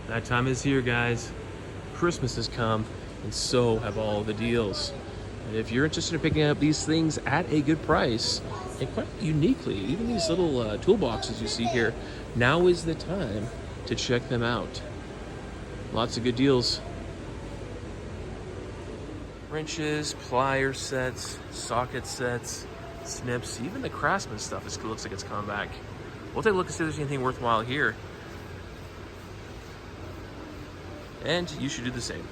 That time is here, guys. Christmas has come, and so have all the deals. And if you're interested in picking up these things at a good price, and quite uniquely, even these little toolboxes you see here, now is the time to check them out. Lots of good deals. Wrenches, plier sets, socket sets, snips, even the Craftsman stuff looks like it's coming back. We'll take a look and see if there's anything worthwhile here. And you should do the same.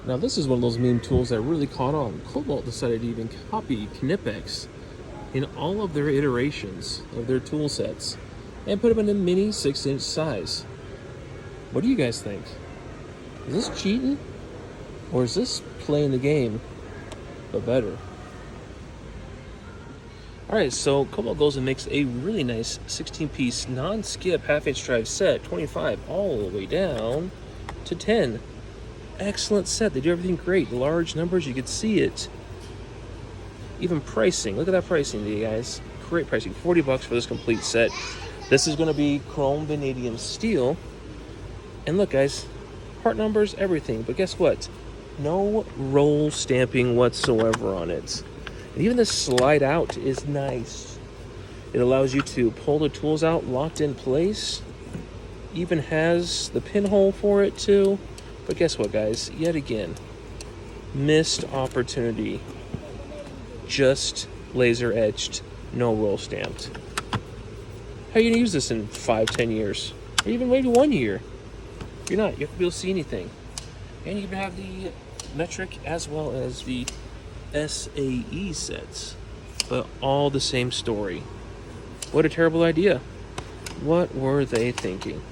Now this is one of those meme tools that really caught on. Cobalt decided to even copy Knipex in all of their iterations of their tool sets and put them in a mini 6-inch size. What do you guys think? Is this cheating? Or is this playing the game, but better? Alright, so Cobalt goes and makes a really nice 16-piece non-skip half-inch drive set, 25 all the way down to 10. Excellent set. They do everything great. Large numbers, you could see it. Even pricing. Look at that pricing, you guys. Great pricing. $40 for this complete set. This is going to be chrome vanadium steel. And look, guys, part numbers, everything. But guess what? No roll stamping whatsoever on it. And even the slide out is nice. It allows you to pull the tools out locked in place. Even has the pinhole for it too. But guess what, guys? Yet again, missed opportunity. Just laser etched, no roll stamped. How are you gonna use this in 5-10 years? Or even maybe 1 year? You're not. You have to be able to see anything. And you even have the metric as well as the SAE sets. But all the same story. What a terrible idea. What were they thinking?